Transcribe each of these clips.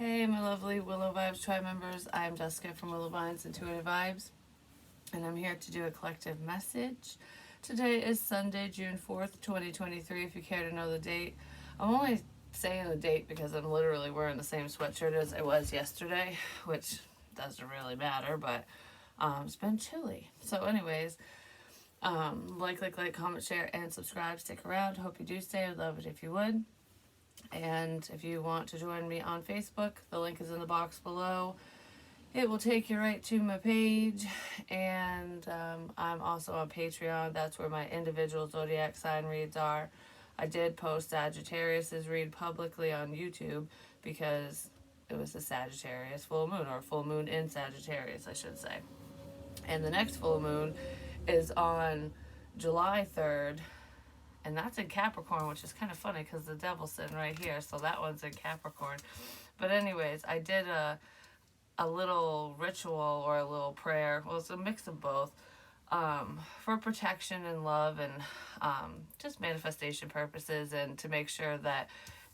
Hey, my lovely Willow Vibes Tribe members. I'm Jessica from Willow Vines Intuitive Vibes, and I'm here to do a collective message. Today is Sunday, June 4th, 2023. If you care to know the date, I'm only saying the date because I'm literally wearing the same sweatshirt as I was yesterday, which doesn't really matter, but it's been chilly. So, anyways, like, comment, share, and subscribe. Stick around. Hope you do stay. I'd love it if you would. And if you want to join me on Facebook, the link is in the box below. It will take you right to my page. And I'm also on Patreon. That's where my individual zodiac sign reads are. I did post Sagittarius's read publicly on YouTube because it was a Sagittarius full moon, or full moon in Sagittarius, I should say. And the next full moon is on July 3rd. And that's in Capricorn, which is kind of funny because the devil's sitting right here. So that one's in Capricorn. But anyways, I did a little ritual or a little prayer. Well, it's a mix of both. For protection and love and just manifestation purposes, and to make sure that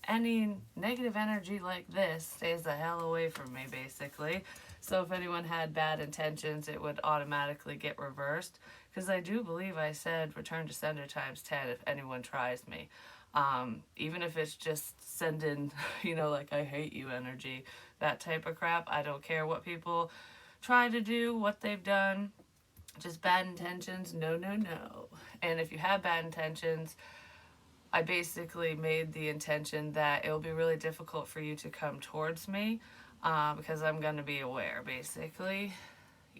any negative energy like this stays the hell away from me, basically. So if anyone had bad intentions, it would automatically get reversed. Because I do believe I said return to sender times 10 if anyone tries me. Even if it's just sending, like I hate you energy, that type of crap. I don't care what people try to do, what they've done. Just bad intentions, no, no, no. And if you have bad intentions, I basically made the intention that it will be really difficult for you to come towards me because I'm going to be aware, basically.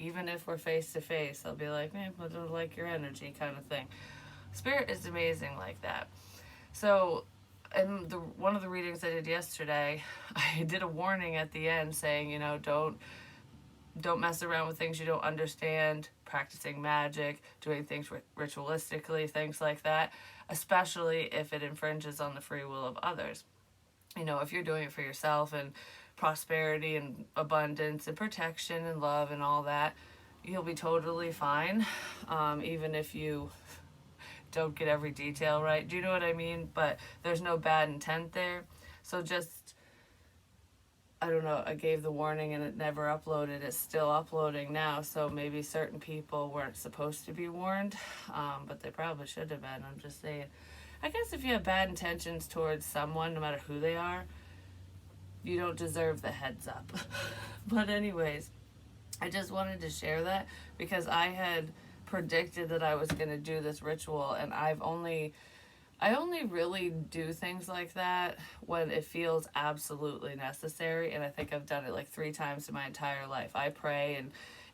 Even if we're face to face, I'll be like, man, I don't like your energy, kind of thing. Spirit is amazing like that. So, in one of the readings I did yesterday, I did a warning at the end saying, don't mess around with things you don't understand, practicing magic, doing things ritualistically, things like that, especially if it infringes on the free will of others. If you're doing it for yourself and prosperity and abundance and protection and love and all that, you'll be totally fine, even if you don't get every detail right. Do you know what I mean? But there's no bad intent there. So just, I don't know, I gave the warning and it never uploaded. It's still uploading now, so maybe certain people weren't supposed to be warned, but they probably should have been. I'm just saying. I guess if you have bad intentions towards someone, no matter who they are, you don't deserve the heads up. But anyways, I just wanted to share that because I had predicted that I was going to do this ritual, and I only really do things like that when it feels absolutely necessary, and I think I've done it like 3 times in my entire life. I pray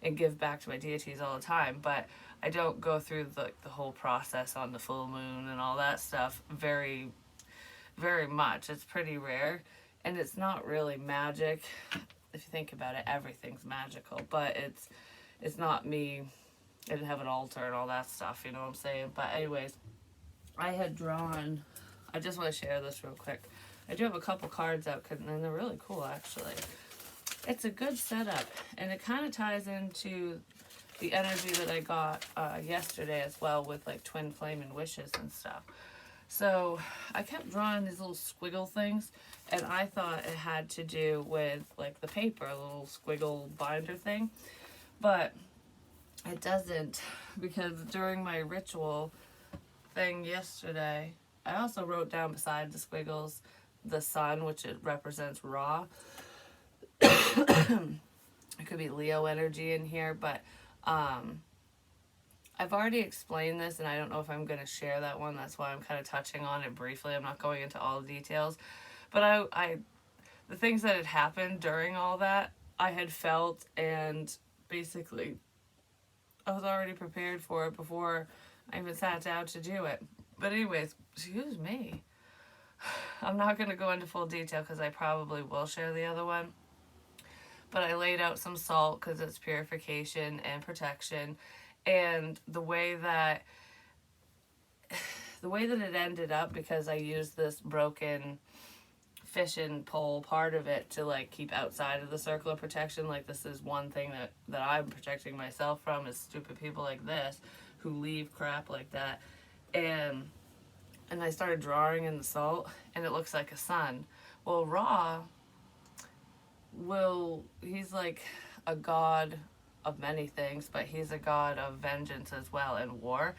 and give back to my deities all the time, but I don't go through the whole process on the full moon and all that stuff very, very much. It's pretty rare, and it's not really magic. If you think about it, everything's magical, but it's not me. I didn't have an altar and all that stuff, you know what I'm saying? But anyways, I had drawn, I just want to share this real quick. I do have a couple cards out, and they're really cool, actually. It's a good setup, and it kind of ties into the energy that I got yesterday as well, with like twin flame and wishes and stuff. So I kept drawing these little squiggle things, and I thought it had to do with like the paper, a little squiggle binder thing, but it doesn't, because during my ritual thing yesterday, I also wrote down beside the squiggles the sun, which it represents Ra. It could be Leo energy in here, but I've already explained this, and I don't know if I'm going to share that one. That's why I'm kind of touching on it briefly. I'm not going into all the details, but I the things that had happened during all that, I had felt, and basically I was already prepared for it before I even sat down to do it. But anyways, excuse me. I'm not going to go into full detail because I probably will share the other one. But I laid out some salt because it's purification and protection. And the way that it ended up, because I used this broken fishing pole part of it to like keep outside of the circle of protection. Like, this is one thing that I'm protecting myself from, is stupid people like this who leave crap like that. And I started drawing in the salt, and it looks like a sun. Well, Ra he's like a god of many things, but he's a god of vengeance as well and war.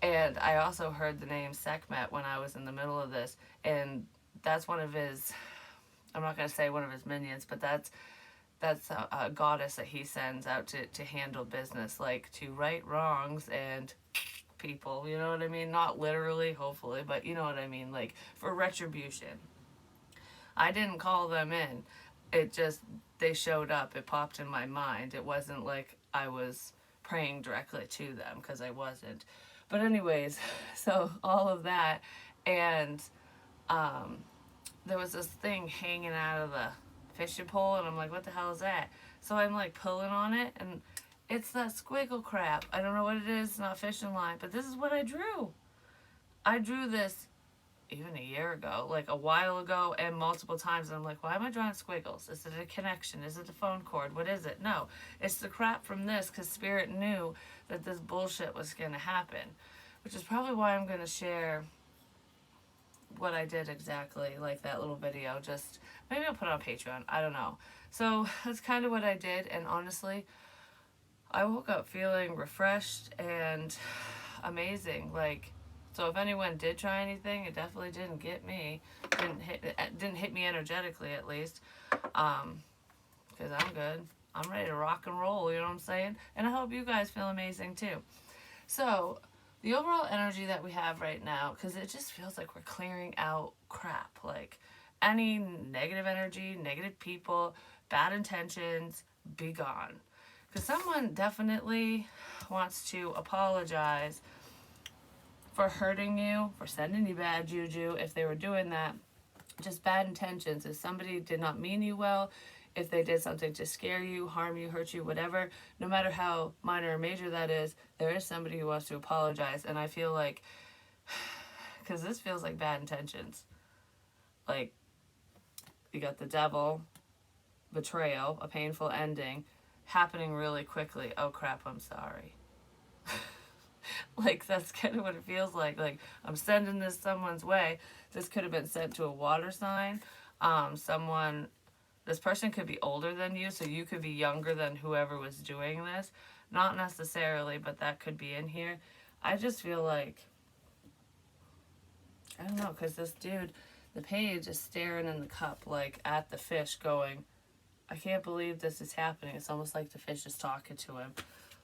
And I also heard the name Sekhmet when I was in the middle of this, and that's one of his. I'm not gonna say one of his minions, but that's a goddess that he sends out to handle business, like to right wrongs and people. You know what I mean? Not literally, hopefully, but you know what I mean. Like for retribution. I didn't call them in. It just they showed up. It popped in my mind. It wasn't like I was praying directly to them because I wasn't. But anyways, so all of that, and um, there was this thing hanging out of the fishing pole, and I'm like, what the hell is that? So I'm like pulling on it, and it's that squiggle crap. I don't know what it is. It's not fishing line, but this is what I drew. I drew this even a year ago, like a while ago, and multiple times. And I'm like, why am I drawing squiggles? Is it a connection? Is it the phone cord? What is it? No, it's the crap from this because Spirit knew that this bullshit was going to happen, which is probably why I'm going to share what I did exactly, like that little video. Just maybe I'll put it on Patreon. I don't know. So that's kind of what I did. And honestly, I woke up feeling refreshed and amazing. Like, so if anyone did try anything, it definitely didn't get me. Didn't hit me energetically, at least. Because I'm good. I'm ready to rock and roll, you know what I'm saying? And I hope you guys feel amazing too. So, the overall energy that we have right now, because it just feels like we're clearing out crap. Like, any negative energy, negative people, bad intentions, be gone. Because someone definitely wants to apologize for hurting you, for sending you bad juju if they were doing that. Just bad intentions. If somebody did not mean you well, if they did something to scare you, harm you, hurt you, whatever, no matter how minor or major that is, there is somebody who wants to apologize. And I feel like, because this feels like bad intentions. Like, you got the devil, betrayal, a painful ending, happening really quickly. Oh crap, I'm sorry. Like, that's kind of what it feels like. Like, I'm sending this someone's way. This could have been sent to a water sign. This person could be older than you, so you could be younger than whoever was doing this. Not necessarily, but that could be in here. I just feel like, I don't know, because this dude, the page is staring in the cup, like, at the fish going, I can't believe this is happening. It's almost like the fish is talking to him.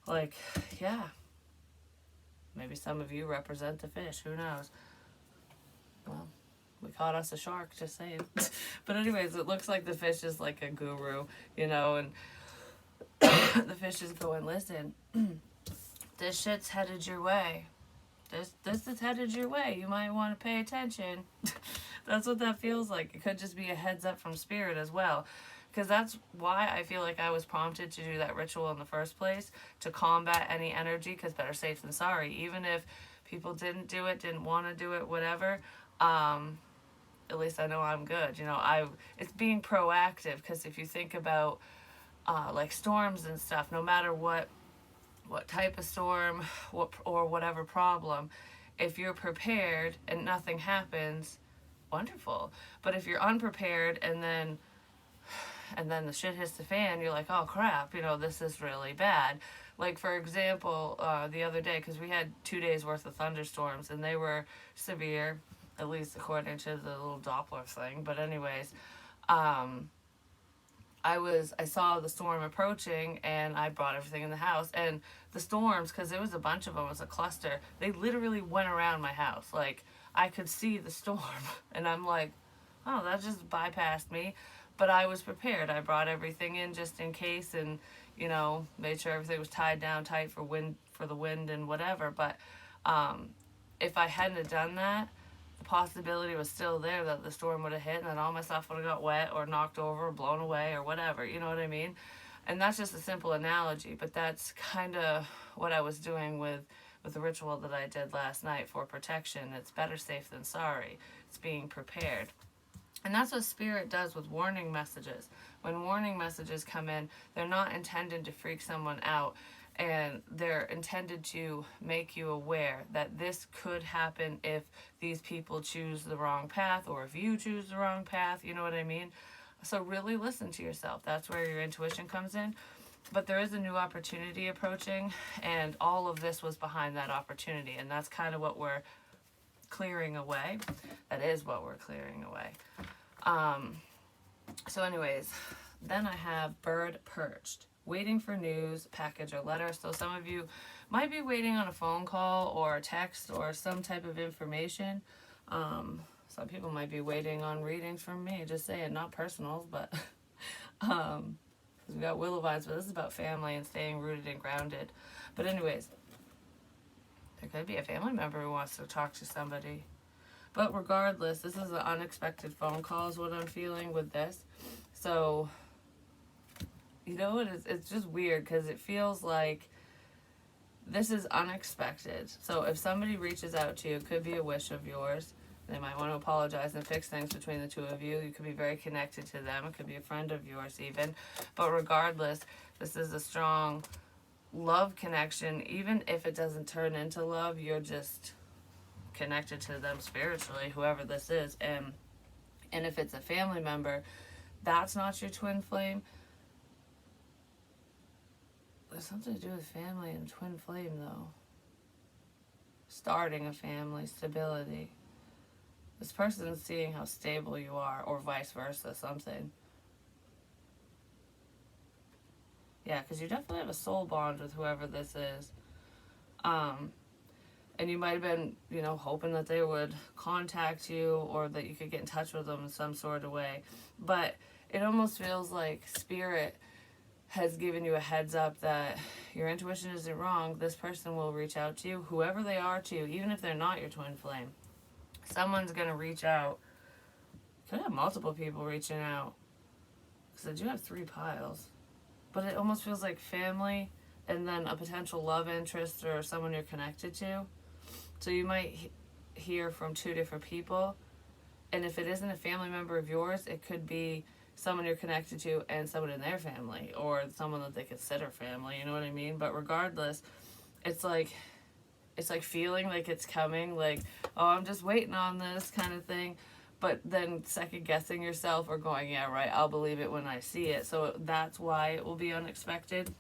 Like, yeah. Maybe some of you represent the fish. Who knows? Well, we caught us a shark, just saying. But anyways, it looks like the fish is like a guru, you know, and the fish is going, listen, this shit's headed your way. This is headed your way. You might want to pay attention. That's what that feels like. It could just be a heads up from Spirit as well. Because that's why I feel like I was prompted to do that ritual in the first place, to combat any energy, because better safe than sorry. Even if people didn't do it, didn't want to do it, whatever, at least I know I'm good. You know, it's being proactive, because if you think about like storms and stuff, no matter what type of storm, or whatever problem, if you're prepared and nothing happens, wonderful. But if you're unprepared and then the shit hits the fan, you're like, oh crap, you know, this is really bad. Like, for example, the other day, because we had 2 days worth of thunderstorms, and they were severe, at least according to the little Doppler thing. But anyways, I saw the storm approaching, and I brought everything in the house. And the storms, because there was a bunch of them, it was a cluster, they literally went around my house. Like, I could see the storm, and I'm like, oh, that just bypassed me. But I was prepared. I brought everything in just in case, and, you know, made sure everything was tied down tight for the wind and whatever. But if I hadn't have done that, the possibility was still there that the storm would have hit and then all my stuff would have got wet or knocked over or blown away or whatever. You know what I mean? And that's just a simple analogy, but that's kind of what I was doing with the ritual that I did last night for protection. It's better safe than sorry. It's being prepared. And that's what Spirit does with warning messages. When warning messages come in, they're not intended to freak someone out, and they're intended to make you aware that this could happen if these people choose the wrong path, or if you choose the wrong path, you know what I mean? So really listen to yourself. That's where your intuition comes in. But there is a new opportunity approaching, and all of this was behind that opportunity, and that's kind of what we're clearing away. That is what we're clearing away. So anyways, then I have bird perched, waiting for news, package, or letter. So some of you might be waiting on a phone call or a text or some type of information. Some people might be waiting on readings from me, just saying, not personals, but we got willow vines, but this is about family and staying rooted and grounded. But anyways, there could be a family member who wants to talk to somebody. But regardless, this is an unexpected phone call is what I'm feeling with this. So, you know what? It's just weird because it feels like this is unexpected. So if somebody reaches out to you, it could be a wish of yours. They might want to apologize and fix things between the two of you. You could be very connected to them. It could be a friend of yours even. But regardless, this is a strong love connection. Even if it doesn't turn into love, you're just connected to them spiritually, whoever this is. And if it's a family member, that's not your twin flame. There's something to do with family and twin flame, though. Starting a family, stability. This person is seeing how stable you are, or vice versa, something. Yeah, because you definitely have a soul bond with whoever this is. And you might have been, hoping that they would contact you or that you could get in touch with them in some sort of way. But it almost feels like spirit has given you a heads up that your intuition isn't wrong. This person will reach out to you, whoever they are to you, even if they're not your twin flame. Someone's going to reach out. Could have multiple people reaching out. Because I do have 3 piles. But it almost feels like family and then a potential love interest or someone you're connected to. So you might hear from 2 different people. And if it isn't a family member of yours, it could be someone you're connected to and someone in their family or someone that they consider family, you know what I mean? But regardless, it's like feeling like it's coming, like, oh, I'm just waiting on this kind of thing. But then second guessing yourself or going, yeah, right, I'll believe it when I see it. So that's why it will be unexpected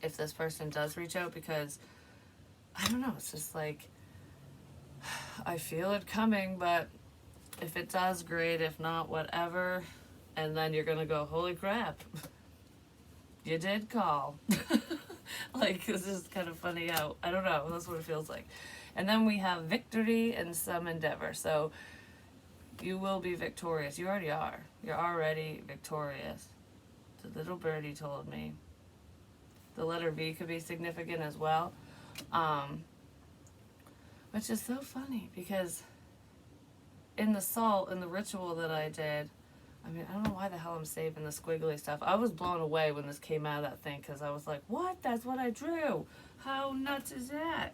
if this person does reach out, because I don't know, it's just like I feel it coming, but if it does, great. If not, whatever. And then you're gonna go, holy crap, you did call. Like, this is kind of funny how, I don't know, that's what it feels like. And then we have victory and some endeavor. So you will be victorious. You already are. You're already victorious. The little birdie told me. The letter V could be significant as well. Which is so funny because in the salt, in the ritual that I did, I mean, I don't know why the hell I'm saving the squiggly stuff. I was blown away when this came out of that thing because I was like, what? That's what I drew. How nuts is that?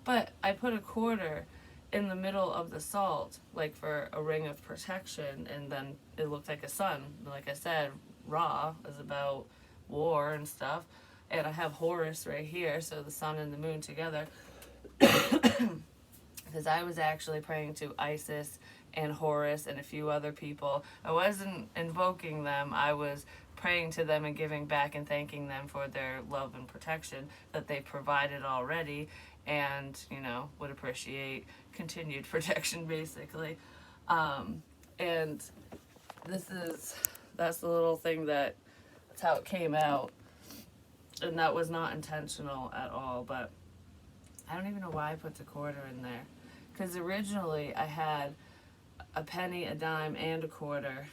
But I put a quarter in the middle of the salt, like for a ring of protection, and then it looked like a sun. Like I said, Ra is about war and stuff. And I have Horus right here, so the sun and the moon together. Because I was actually praying to Isis and Horus and a few other people. I wasn't invoking them. I was praying to them and giving back and thanking them for their love and protection that they provided already, and, would appreciate continued protection, basically. And that's the little thing that's how it came out. And that was not intentional at all, but I don't even know why I put the quarter in there. Because originally I had a penny, a dime, and a quarter.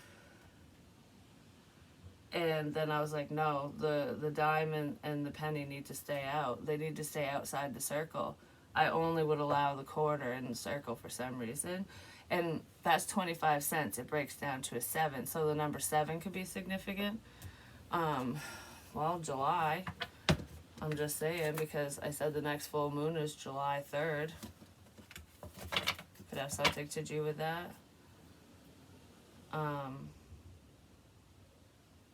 And then I was like, no, the dime and the penny need to stay out. They need to stay outside the circle. I only would allow the quarter in the circle for some reason. And that's 25 cents. It breaks down to a 7. So the number 7 could be significant. Well, July. I'm just saying, because I said the next full moon is July 3rd. Could have something to do with that.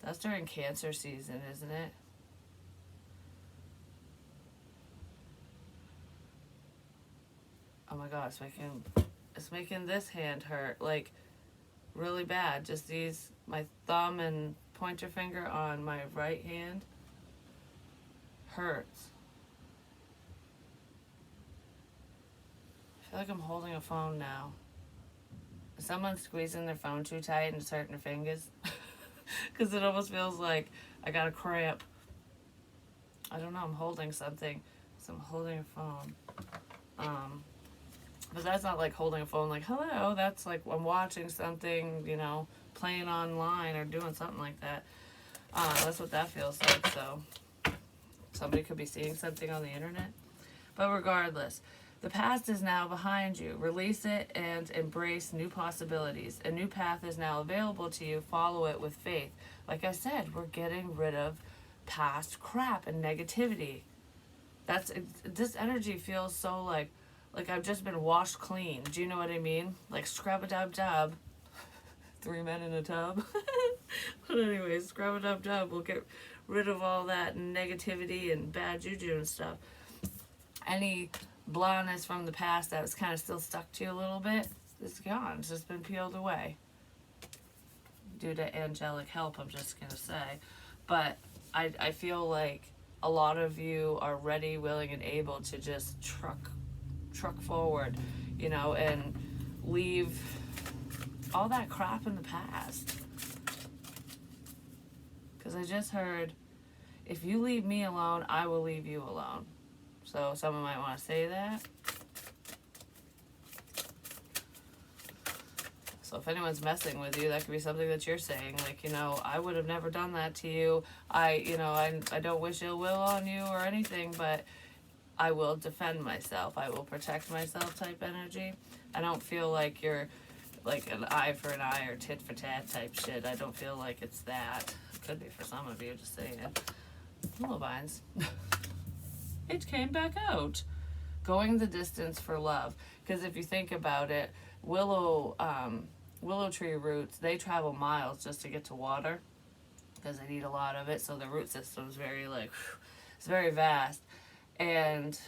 That's during Cancer season, isn't it? Oh my god, it's making this hand hurt. Like, really bad. Just my thumb and pointer finger on my right hand hurts. I feel like I'm holding a phone now. Is someone squeezing their phone too tight and it's hurting their fingers? Because it almost feels like I got a cramp. I don't know, I'm holding something. So I'm holding a phone. But that's not like holding a phone like, hello. That's like I'm watching something, playing online or doing something like that. That's what that feels like. So somebody could be seeing something on the internet. But regardless, the past is now behind you. Release it and embrace new possibilities. A new path is now available to you. Follow it with faith. Like I said, we're getting rid of past crap and negativity. This energy feels so like I've just been washed clean. Do you know what I mean? Like scrub-a-dub-dub. 3 men in a tub. But anyways, scrub-a-dub-dub. We'll get rid of all that negativity and bad juju and stuff. Any blondness from the past that was kind of still stuck to you a little bit, it's gone. It's just been peeled away. Due to angelic help, I'm just going to say. But I feel like a lot of you are ready, willing, and able to just truck forward, and leave all that crap in the past. Because I just heard, if you leave me alone, I will leave you alone. So someone might want to say that. So if anyone's messing with you, that could be something that you're saying. Like, I would have never done that to you. I don't wish ill will on you or anything, but I will defend myself. I will protect myself type energy. I don't feel like you're like an eye for an eye or tit for tat type shit. I don't feel like it's that. It could be for some of you, just saying. Willow vines. It came back out. Going the distance for love. Because if you think about it, willow tree roots, they travel miles just to get to water because they need a lot of it. So the root system is very it's very vast. And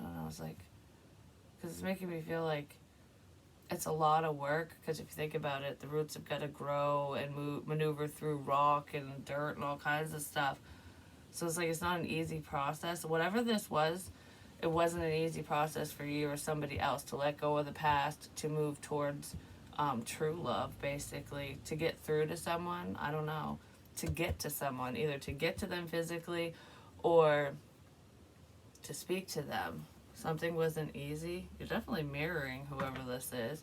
I don't know, it's like, because it's making me feel like it's a lot of work, because if you think about it, the roots have got to grow and maneuver through rock and dirt and all kinds of stuff. So it's like it's not an easy process. Whatever this was, it wasn't an easy process for you or somebody else to let go of the past, to move towards true love, basically, to get through to someone. I don't know, to get to someone, either to get to them physically or to speak to them. Something wasn't easy. You're definitely mirroring whoever this is,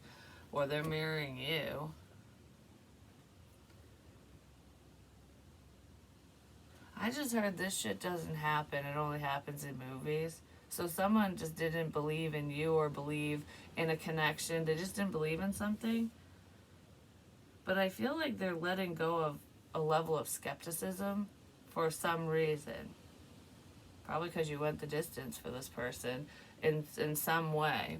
or they're mirroring you. I just heard this shit doesn't happen. It only happens in movies. So someone just didn't believe in you or believe in a connection. They just didn't believe in something. But I feel like they're letting go of a level of skepticism for some reason. Probably because you went the distance for this person in some way.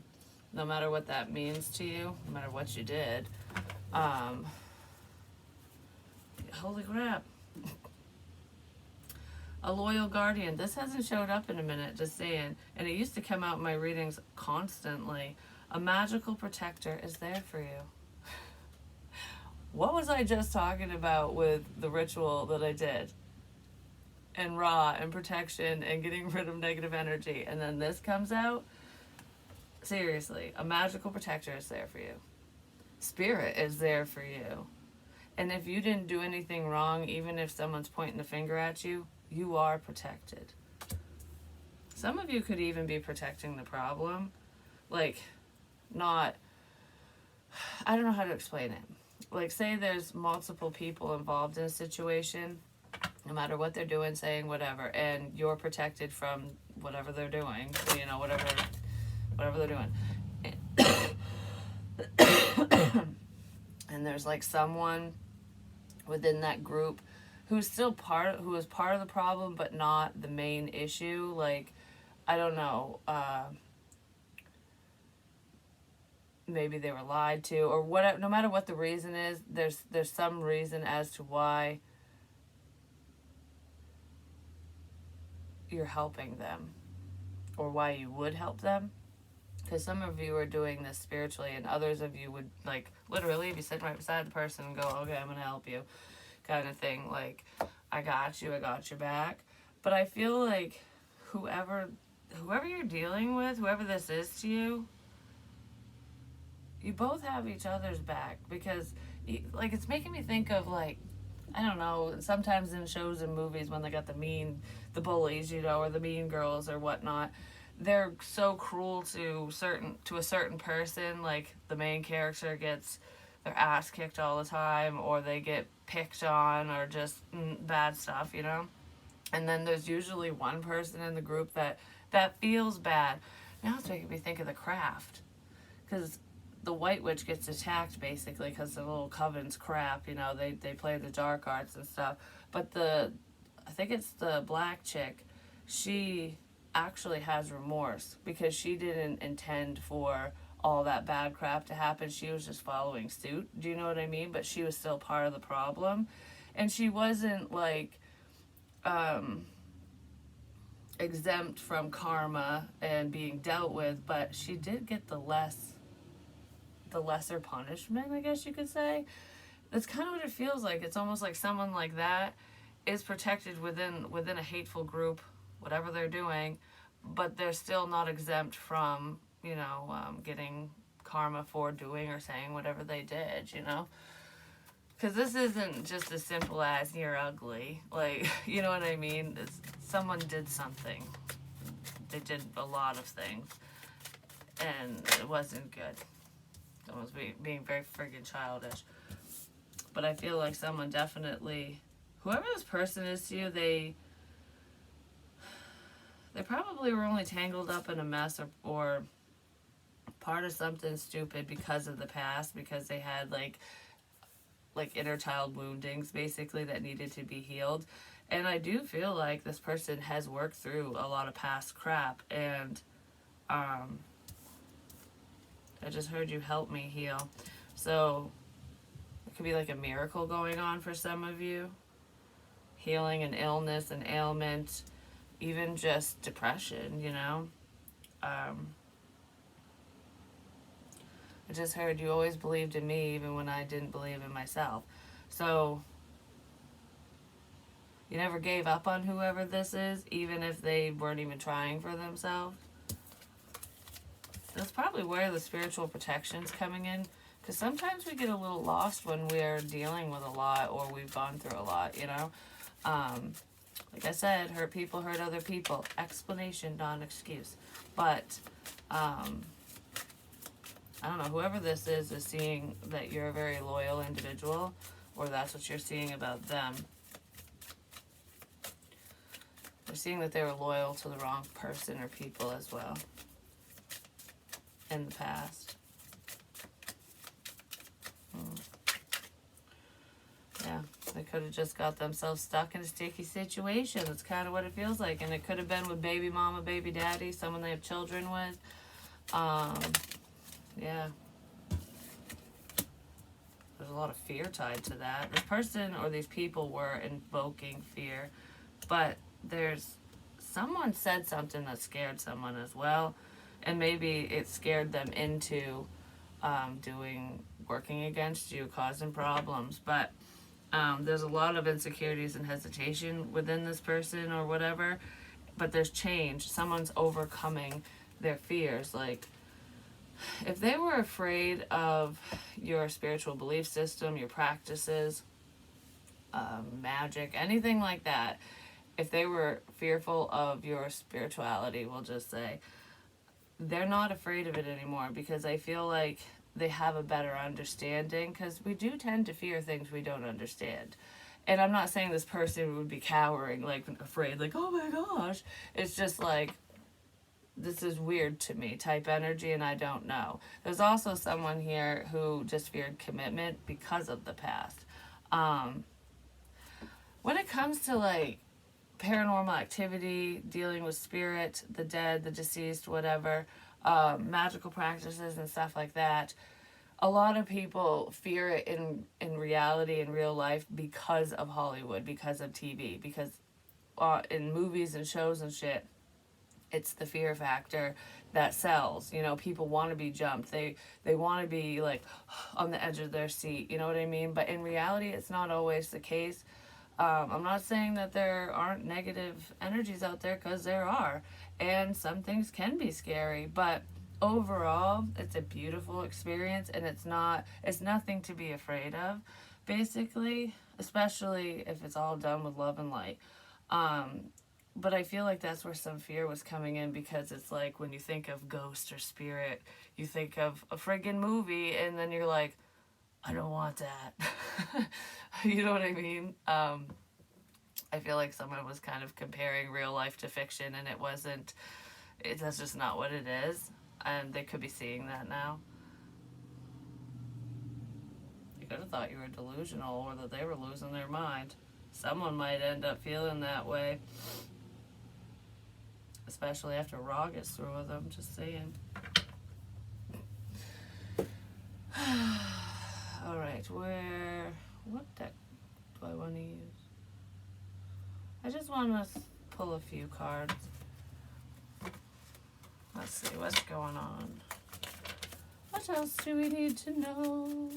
No matter what that means to you, no matter what you did. Holy crap. A loyal guardian. This hasn't showed up in a minute, just saying. And it used to come out in my readings constantly. A magical protector is there for you. What was I just talking about with the ritual that I did? And raw and protection and getting rid of negative energy. And then this comes out? Seriously, a magical protector is there for you. Spirit is there for you. And if you didn't do anything wrong, even if someone's pointing the finger at you, you are protected. Some of you could even be protecting the problem. Like, not, I don't know how to explain it. Like, say there's multiple people involved in a situation, no matter what they're doing, saying, whatever, and you're protected from whatever they're doing, whatever they're doing. And there's like someone within that group who's still who is part of the problem, but not the main issue. Like, I don't know, maybe they were lied to, or whatever. No matter what the reason is, there's some reason as to why you're helping them, or why you would help them, because some of you are doing this spiritually, and others of you would, like, literally be sitting right beside the person and go, okay, I'm going to help you, kind of thing. Like, I got your back. But I feel like whoever you're dealing with, whoever this is to you, you both have each other's back, because, like, it's making me think of, like, I don't know, sometimes in shows and movies when they got the bullies, you know, or the mean girls or whatnot, they're so cruel to a certain person. Like, the main character gets their ass kicked all the time, or they get picked on, or just bad stuff, you know. And then there's usually one person in the group that feels bad. Now it's making me think of The Craft, because the White Witch gets attacked basically because the little coven's crap, you know, they play the dark arts and stuff. But I think it's the black chick, she actually has remorse because she didn't intend for all that bad crap to happen. She was just following suit. Do you know what I mean? But she was still part of the problem. And she wasn't like exempt from karma and being dealt with, but she did get the lesser punishment, I guess you could say. That's kind of what it feels like. It's almost like someone like that is protected within a hateful group, whatever they're doing, but they're still not exempt from, you know, getting karma for doing or saying whatever they did, you know? Because this isn't just as simple as you're ugly. Like, you know what I mean? Someone did something. They did a lot of things, and it wasn't good. Someone's being very friggin' childish. But I feel like someone definitely, whoever this person is to you, they probably were only tangled up in a mess, or part of something stupid because of the past, because they had like inner child woundings basically that needed to be healed. And I do feel like this person has worked through a lot of past crap, and I just heard you help me heal. So it could be like a miracle going on for some of you. Healing an illness, an ailment, even just depression, you know. I just heard you always believed in me even when I didn't believe in myself. So you never gave up on whoever this is, even if they weren't even trying for themselves. That's probably where the spiritual protection's coming in, because sometimes we get a little lost when we're dealing with a lot, or we've gone through a lot, you know. Like I said, hurt people hurt other people. Explanation, not an excuse. But I don't know, whoever this is seeing that you're a very loyal individual, or that's what you're seeing about them. They're seeing that they were loyal to the wrong person or people as well in the past. Yeah, they could have just got themselves stuck in a sticky situation. That's kind of what it feels like. And it could have been with baby mama, baby daddy, someone they have children with. Yeah. There's a lot of fear tied to that. This person or these people were invoking fear, but someone said something that scared someone as well, and maybe it scared them into working against you, causing problems. But there's a lot of insecurities and hesitation within this person or whatever, but there's change. Someone's overcoming their fears. Like, if they were afraid of your spiritual belief system, your practices, magic, anything like that, if they were fearful of your spirituality, we'll just say, they're not afraid of it anymore, because I feel like they have a better understanding, because we do tend to fear things we don't understand. And I'm not saying this person would be cowering, like afraid, like, oh my gosh. It's just like, this is weird to me type energy, and I don't know. There's also someone here who just feared commitment because of the past. When it comes to like paranormal activity, dealing with spirit, the dead, the deceased, whatever, magical practices and stuff like that, a lot of people fear it in reality, in real life, because of Hollywood, because of TV, because in movies and shows and shit, it's the fear factor that sells. You know, people want to be jumped. They want to be like on the edge of their seat. You know what I mean? But in reality, it's not always the case. I'm not saying that there aren't negative energies out there, because there are, and some things can be scary. But overall, it's a beautiful experience, and it's nothing to be afraid of, basically, especially if it's all done with love and light. But I feel like that's where some fear was coming in, because it's like when you think of ghost or spirit, you think of a friggin' movie, and then you're like, I don't want that. You know what I mean? I feel like someone was kind of comparing real life to fiction, and that's just not what it is. And they could be seeing that now. You could have thought you were delusional, or that they were losing their mind. Someone might end up feeling that way. Especially after Raw gets through with them, just saying. Alright, what deck do I want to use? I just want to pull a few cards. Let's see, what's going on? What else do we need to know?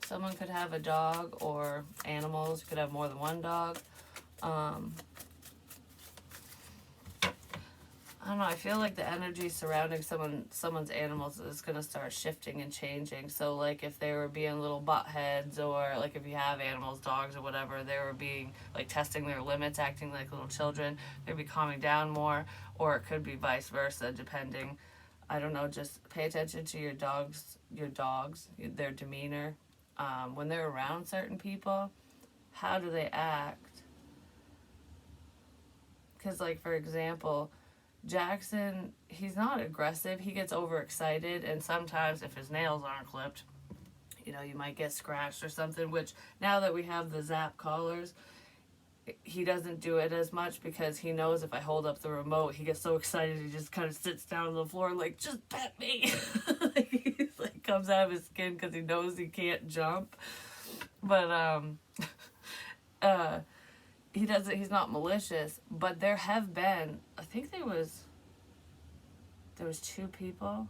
Someone could have a dog or animals. You could have more than one dog. I don't know, I feel like the energy surrounding someone's animals is going to start shifting and changing. So, like, if they were being little butt heads, or, like, if you have animals, dogs or whatever, they were being, like, testing their limits, acting like little children, they'd be calming down more. Or it could be vice versa, depending. I don't know, just pay attention to your dogs, their demeanor. When they're around certain people, how do they act? Because, like, for example, Jackson, he's not aggressive. He gets overexcited, and sometimes if his nails aren't clipped, you know, you might get scratched or something, which now that we have the Zap collars, he doesn't do it as much, because he knows if I hold up the remote, he gets so excited he just kind of sits down on the floor like, just pet me. Like, he's like, comes out of his skin because he knows he can't jump. But he's not malicious. But there have been, I think there was 2 people.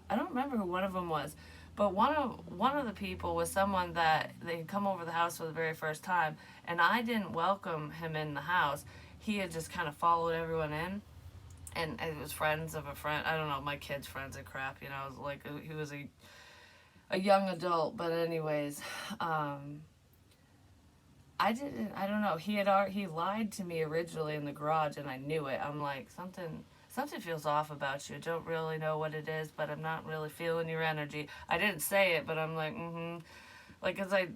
I don't remember who one of them was, but one of the people was someone that they had come over the house for the very first time, and I didn't welcome him in the house. He had just kind of followed everyone in, and it was friends of a friend. I don't know, my kid's friends are crap, you know. It was like, he was a young adult, but anyways, I don't know. He lied to me originally in the garage, and I knew it. I'm like, something feels off about you. I don't really know what it is, but I'm not really feeling your energy. I didn't say it, but I'm like, Like, cause I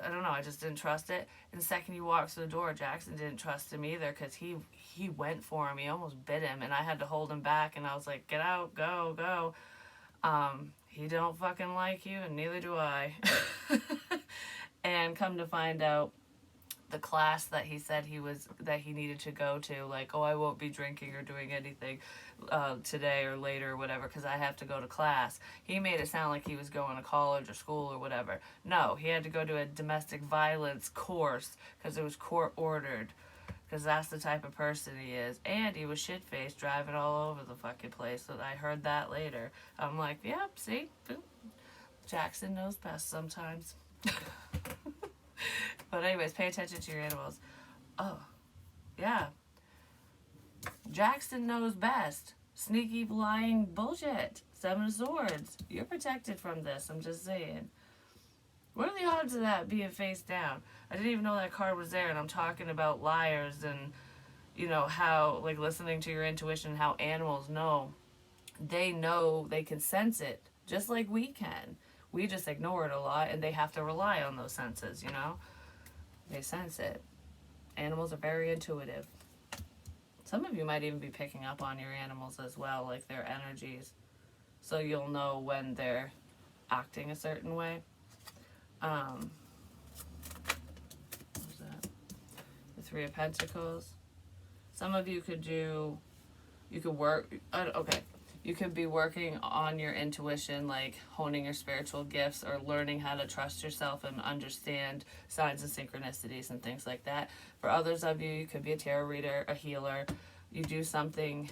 don't know, I just didn't trust it. And the second he walks through the door, Jackson didn't trust him either, because he went for him. He almost bit him, and I had to hold him back, and I was like, get out, go. He don't fucking like you, and neither do I. And come to find out, the class that he said that he needed to go to, like, oh, I won't be drinking or doing anything today or later or whatever, because I have to go to class. He made it sound like he was going to college or school or whatever. No, he had to go to a domestic violence course, because it was court ordered, because that's the type of person he is. And he was shit-faced, driving all over the fucking place. So I heard that later. I'm like, yep, see? Jackson knows best sometimes. But anyways, pay attention to your animals. Oh, yeah. Jackson knows best. Sneaky, lying bullshit. 7 of Swords. You're protected from this, I'm just saying. What are the odds of that being face down? I didn't even know that card was there, and I'm talking about liars and, you know, how, like, listening to your intuition, how animals know. They know, they can sense it, just like we can. We just ignore it a lot, and they have to rely on those senses, you know? They sense it. Animals are very intuitive. Some of you might even be picking up on your animals as well, like their energies. So you'll know when they're acting a certain way. What was that? The 3 of Pentacles. Some of you you could be working on your intuition, like honing your spiritual gifts, or learning how to trust yourself and understand signs and synchronicities and things like that. For others of you, you could be a tarot reader, a healer. You do something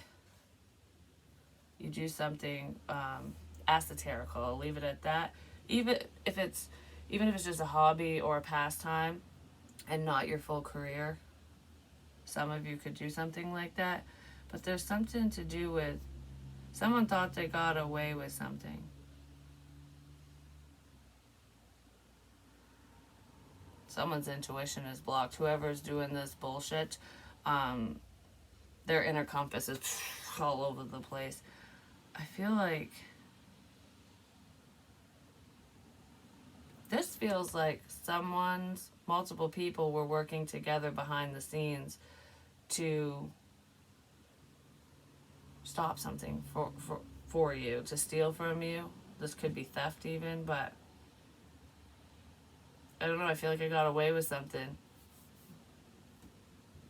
you do something esoterical. I'll leave it at that. Even if it's just a hobby or a pastime and not your full career, some of you could do something like that. But there's something to do with someone thought they got away with something. Someone's intuition is blocked. Whoever's doing this bullshit, their inner compass is all over the place. I feel like this feels like multiple people were working together behind the scenes to stop something for you, to steal from you. This could be theft even, but I don't know, I feel like I got away with something.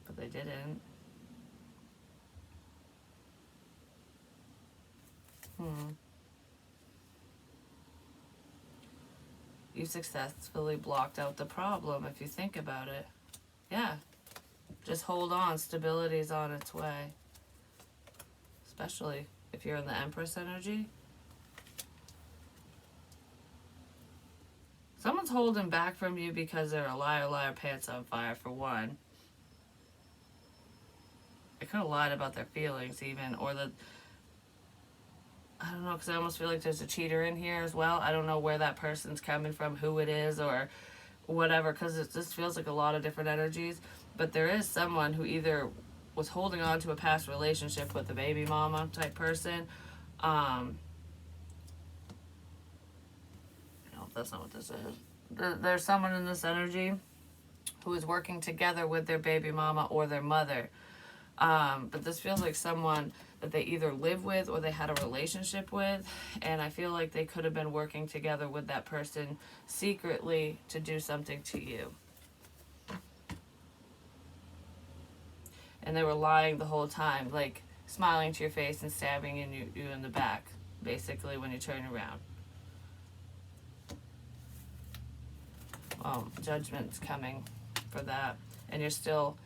But they didn't. You successfully blocked out the problem if you think about it. Yeah. Just hold on. Stability's on its way. Especially if you're in the Empress energy. Someone's holding back from you because they're a liar, pants on fire, for one. They could have lied about their feelings even, or I don't know, because I almost feel like there's a cheater in here as well. I don't know where that person's coming from, who it is, or whatever, because this feels like a lot of different energies. But there is someone who either was holding on to a past relationship with a baby mama type person. No, that's not what this is. There's someone in this energy who is working together with their baby mama or their mother. But this feels like someone that they either live with or they had a relationship with, and I feel like they could have been working together with that person secretly to do something to you. And they were lying the whole time, like smiling to your face and stabbing you in the back, basically, when you turn around. Judgment's coming for that, and you're still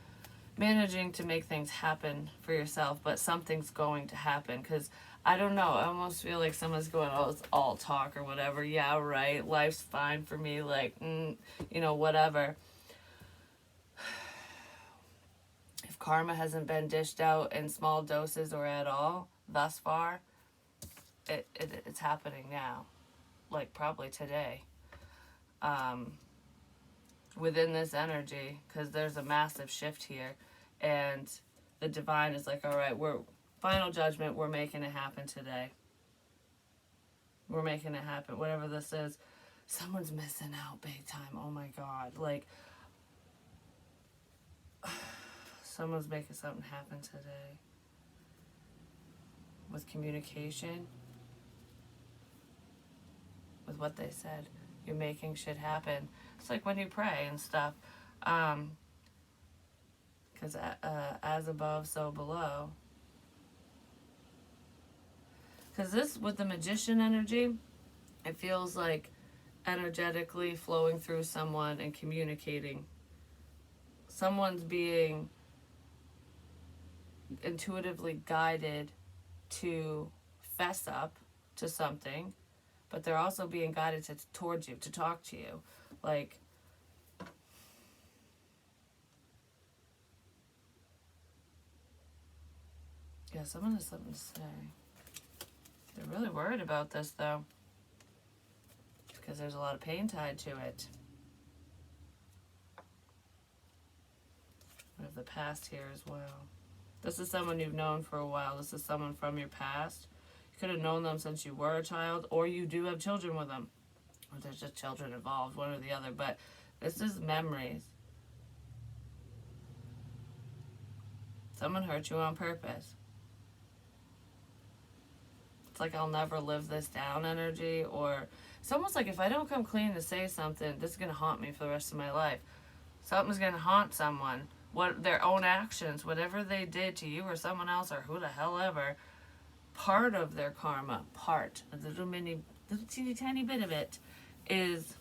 managing to make things happen for yourself, but something's going to happen, because I don't know, I almost feel like someone's going, oh, it's all talk or whatever. Yeah, right, life's fine for me, like, whatever. If karma hasn't been dished out in small doses or at all thus far, it's happening now, like probably today, within this energy, because there's a massive shift here. And the divine is like, all right, we're final judgment. We're making it happen today. We're making it happen. Whatever this is, someone's missing out big time. Oh my God. Like, someone's making something happen today. With communication. With what they said. You're making shit happen. It's like when you pray and stuff. Because as above, so below. Because this, with the magician energy, it feels like energetically flowing through someone and communicating. Someone's being intuitively guided to fess up to something, but they're also being guided towards you, to talk to you. Like, yeah, someone has something to say. They're really worried about this, though, because there's a lot of pain tied to it. We have the past here as well. This is someone you've known for a while. This is someone from your past. You could have known them since you were a child, or you do have children with them. Or there's just children involved, one or the other. But this is memories. Someone hurt you on purpose. It's like, I'll never live this down energy. Or it's almost like, if I don't come clean to say something, this is going to haunt me for the rest of my life. Something's going to haunt someone. What their own actions, whatever they did to you or someone else or who the hell ever, part of their karma, a little teeny tiny bit of it, is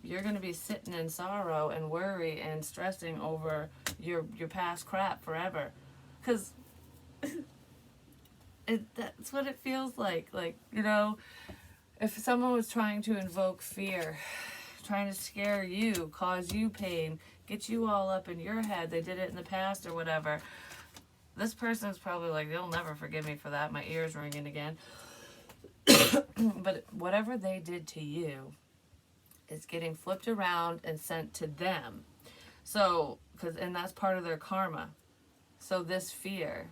you're going to be sitting in sorrow and worry and stressing over your past crap forever. Because That's what it feels like. Like, you know, if someone was trying to invoke fear, trying to scare you, cause you pain, get you all up in your head, they did it in the past or whatever, this person's probably like, they'll never forgive me for that. My ear's ringing again. But whatever they did to you is getting flipped around and sent to them. So, and that's part of their karma. So this fear,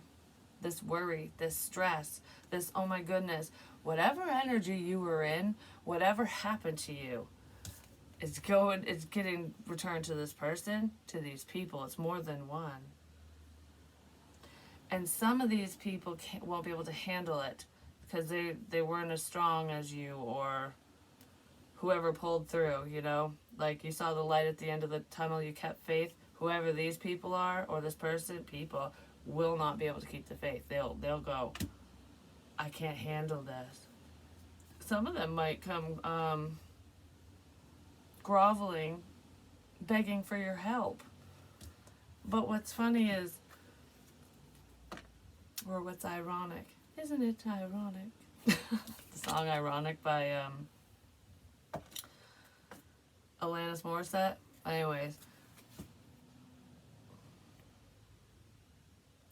this worry, this stress, this, oh my goodness, whatever energy you were in, whatever happened to you, it's getting returned to this person, to these people. It's more than one. And some of these people won't be able to handle it because they weren't as strong as you, or whoever pulled through, you know? Like, you saw the light at the end of the tunnel, you kept faith. Whoever these people are, or this person, people, will not be able to keep the faith. They'll go, I can't handle this. Some of them might come groveling, begging for your help. But what's funny is, or what's ironic, isn't it ironic? The song Ironic by Alanis Morissette. Anyways,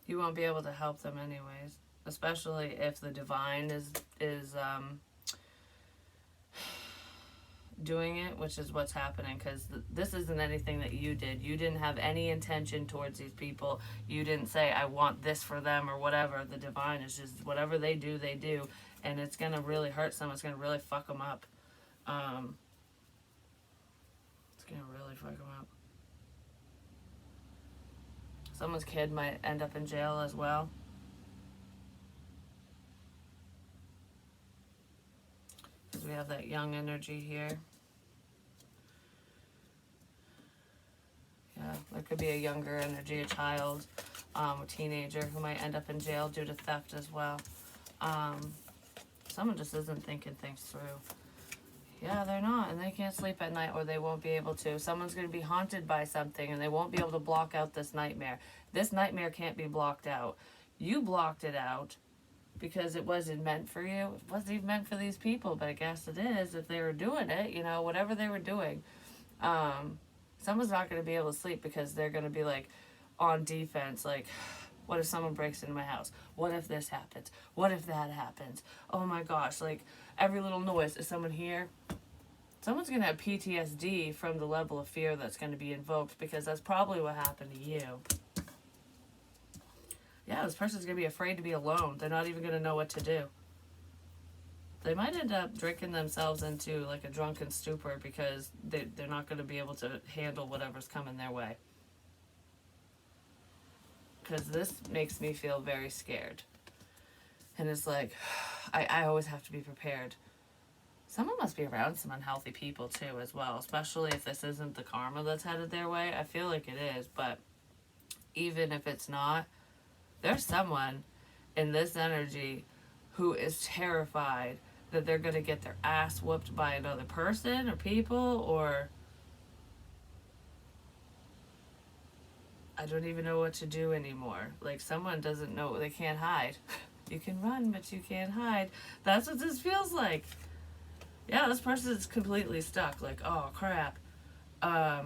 you won't be able to help them anyways, especially if the divine is doing it, which is what's happening, because this isn't anything that you did. You didn't have any intention towards these people. You didn't say, I want this for them or whatever. The divine is just, whatever they do, and it's going to really hurt someone. It's going to really fuck them up. It's going to really fuck them up. Someone's kid might end up in jail as well. Because we have that young energy here. Yeah, there could be a younger energy, a child, a teenager who might end up in jail due to theft as well. Someone just isn't thinking things through. Yeah, they're not, and they can't sleep at night, or they won't be able to. Someone's going to be haunted by something, and they won't be able to block out this nightmare. This nightmare can't be blocked out. You blocked it out because it wasn't meant for you. It wasn't even meant for these people, but I guess it is if they were doing it, you know, whatever they were doing. Someone's not going to be able to sleep because they're going to be, like, on defense, like, what if someone breaks into my house? What if this happens? What if that happens? Oh my gosh, like, every little noise. Is someone here? Someone's going to have PTSD from the level of fear that's going to be invoked, because that's probably what happened to you. Yeah, this person's going to be afraid to be alone. They're not even going to know what to do. They might end up drinking themselves into, like, a drunken stupor because they're not going to be able to handle whatever's coming their way. Because this makes me feel very scared. And it's like, I always have to be prepared. Someone must be around some unhealthy people too as well, especially if this isn't the karma that's headed their way. I feel like it is, but even if it's not, there's someone in this energy who is terrified that they're going to get their ass whooped by another person or people, or I don't even know what to do anymore. Like, someone doesn't know, they can't hide. You can run, but you can't hide. That's what this feels like. Yeah, this person is completely stuck. Like, oh, crap. Like,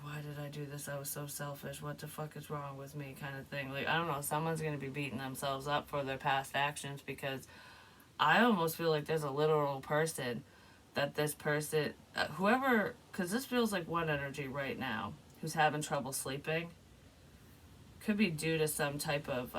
why did I do this? I was so selfish. What the fuck is wrong with me, kind of thing. Like, I don't know. Someone's going to be beating themselves up for their past actions, because I almost feel like there's a literal person that this person, whoever, because this feels like one energy right now, who's having trouble sleeping. Could be due to some type of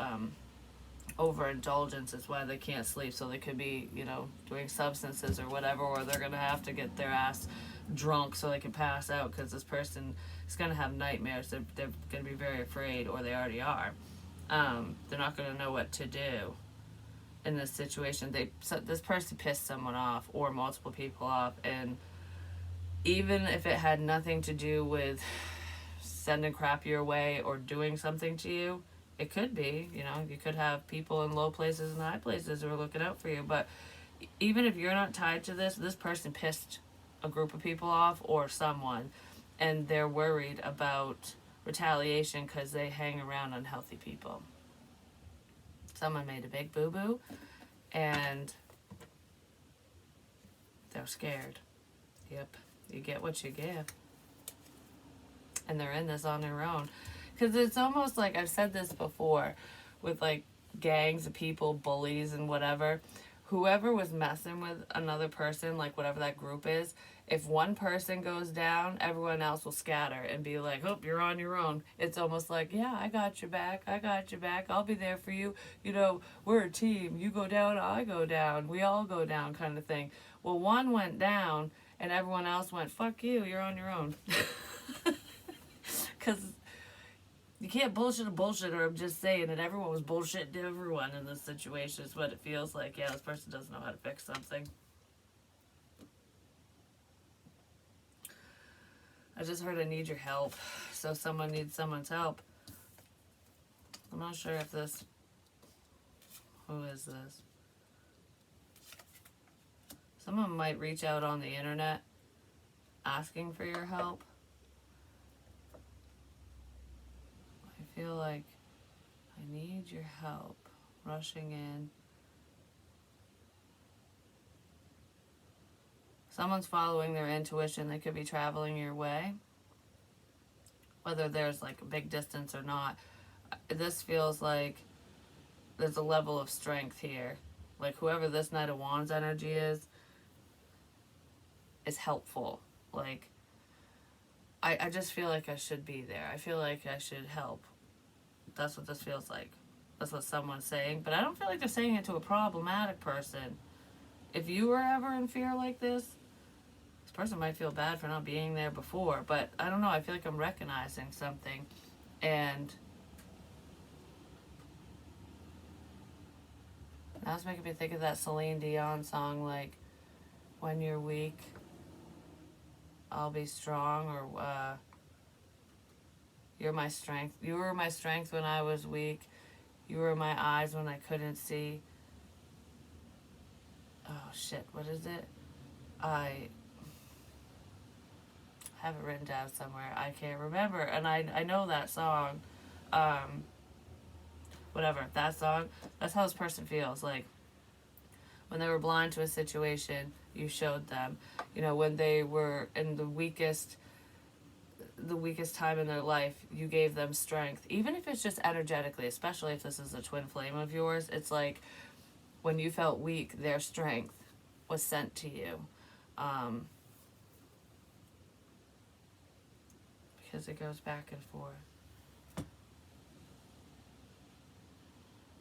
overindulgence is why they can't sleep. So they could be, you know, doing substances or whatever, or they're going to have to get their ass drunk so they can pass out, because this person is going to have nightmares. They're going to be very afraid, or they already are. They're not going to know what to do in this situation. This person pissed someone off, or multiple people off, and even if it had nothing to do with sending crap your way or doing something to you, it could be, you know, you could have people in low places and high places who are looking out for you. But even if you're not tied to this person pissed a group of people off or someone, and they're worried about retaliation because they hang around unhealthy people. Someone made a big boo-boo, and they're scared. Yep, you get what you give. And they're in this on their own. Because it's almost like, I've said this before, with like gangs of people, bullies and whatever. Whoever was messing with another person, like whatever that group is, if one person goes down, everyone else will scatter and be like, oh, you're on your own. It's almost like, yeah, I got your back. I got your back. I'll be there for you. You know, we're a team. You go down, I go down. We all go down kind of thing. Well, one went down and everyone else went, fuck you, you're on your own. Because you can't bullshit a bullshitter. I'm just saying that everyone was bullshitting to everyone in this situation is what it feels like. Yeah, this person doesn't know how to fix something. I just heard I need your help. So someone needs someone's help. I'm not sure if this... Who is this? Someone might reach out on the internet asking for your help. I feel like I need your help. Rushing in. Someone's following their intuition. They could be traveling your way. Whether there's like a big distance or not. This feels like there's a level of strength here. Like whoever this Knight of Wands energy is helpful. Like, I just feel like I should be there. I feel like I should help. That's what this feels like. That's what someone's saying. But I don't feel like they're saying it to a problematic person. If you were ever in fear like this person might feel bad for not being there before. But I don't know. I feel like I'm recognizing something. And now it's making me think of that Celine Dion song, like, when you're weak, I'll be strong, or you're my strength. You were my strength when I was weak. You were my eyes when I couldn't see. Oh, shit. What is it? I have it written down somewhere. I can't remember. And I know that song. Whatever. That song. That's how this person feels. Like, when they were blind to a situation, you showed them. You know, when they were in the weakest time in their life, you gave them strength. Even if it's just energetically, especially if this is a twin flame of yours, it's like when you felt weak, their strength was sent to you. Because it goes back and forth.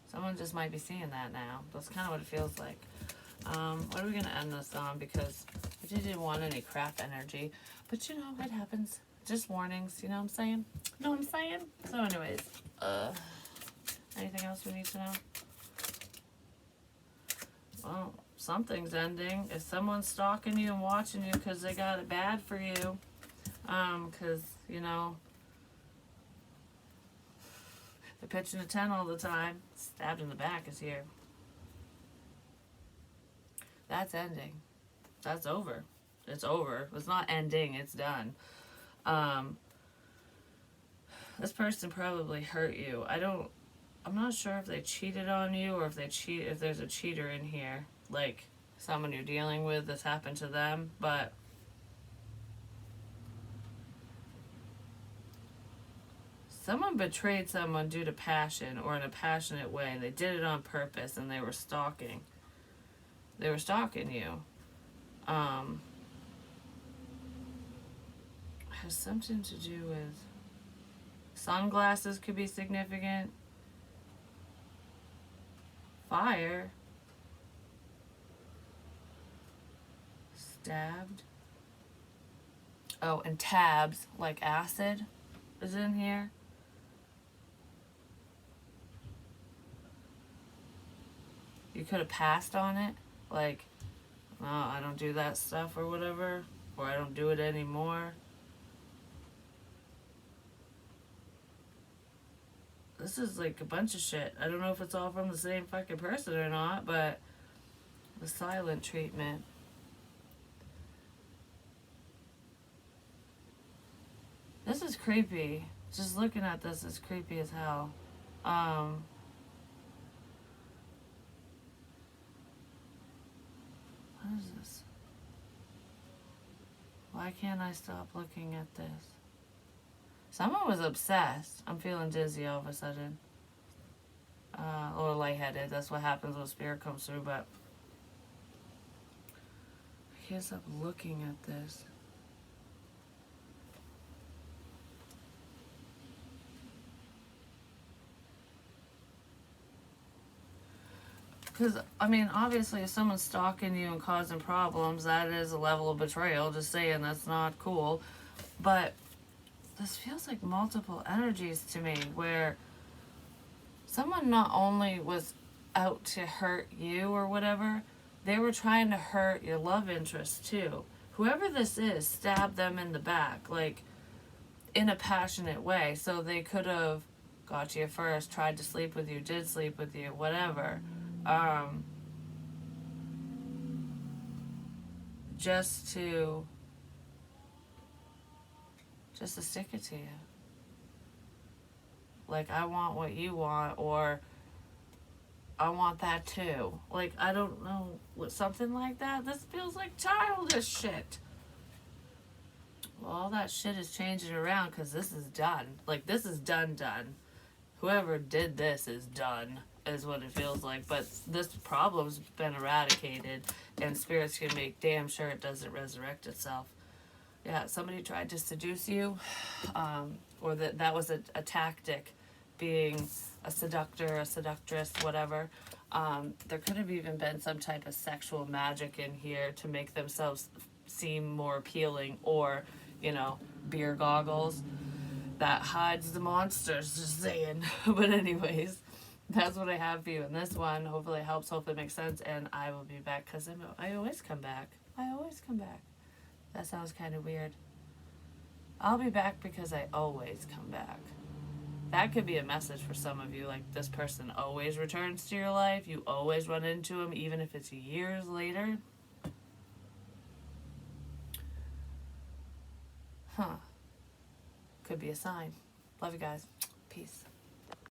Someone just might be seeing that now. That's kind of what it feels like. What are we going to end this on? Because I didn't want any crap energy. But, you know, it happens. Just warnings, you know what I'm saying? Know what I'm saying? So anyways, anything else we need to know? Well, something's ending. If someone's stalking you and watching you because they got it bad for you, because, you know, they're pitching a 10 all the time. Stabbed in the back is here. That's ending. That's over. It's over. It's not ending. It's done. This person probably hurt you. I'm not sure if they cheated on you or if there's a cheater in here, like someone you're dealing with, this happened to them, but someone betrayed someone due to passion or in a passionate way. They did it on purpose and they were stalking. They were stalking you. Has something to do with sunglasses could be significant. Fire. Stabbed. Oh, and tabs, like acid, is in here. You could have passed on it. Like, oh, I don't do that stuff or whatever. Or I don't do it anymore. This is like a bunch of shit. I don't know if it's all from the same fucking person or not, but the silent treatment. This is creepy. Just looking at this is creepy as hell. What is this? Why can't I stop looking at this? Someone was obsessed. I'm feeling dizzy all of a sudden. Or lightheaded. That's what happens when spirit comes through, but I can't stop looking at this. Because, I mean, obviously, if someone's stalking you and causing problems, that is a level of betrayal. Just saying, that's not cool. But this feels like multiple energies to me, where someone not only was out to hurt you or whatever, they were trying to hurt your love interest too. Whoever this is, stabbed them in the back, like, in a passionate way. So they could have got you first, tried to sleep with you, did sleep with you, whatever. Just to stick it to you. Like, I want what you want, or I want that too. Like, I don't know, something like that. This feels like childish shit. Well, all that shit is changing around because this is done. Like, this is done. Whoever did this is done, is what it feels like. But this problem's been eradicated, and spirits can make damn sure it doesn't resurrect itself. Yeah, somebody tried to seduce you, or that was a tactic, being a seductor, a seductress, whatever. There could have even been some type of sexual magic in here to make themselves seem more appealing, or, beer goggles that hides the monsters, just saying. But anyways, that's what I have for you in this one. Hopefully it helps, hopefully it makes sense, and I will be back, because I always come back. I always come back. That sounds kind of weird. I'll be back because I always come back. That could be a message for some of you. Like, this person always returns to your life. You always run into them, even if it's years later. Huh. Could be a sign. Love you guys. Peace.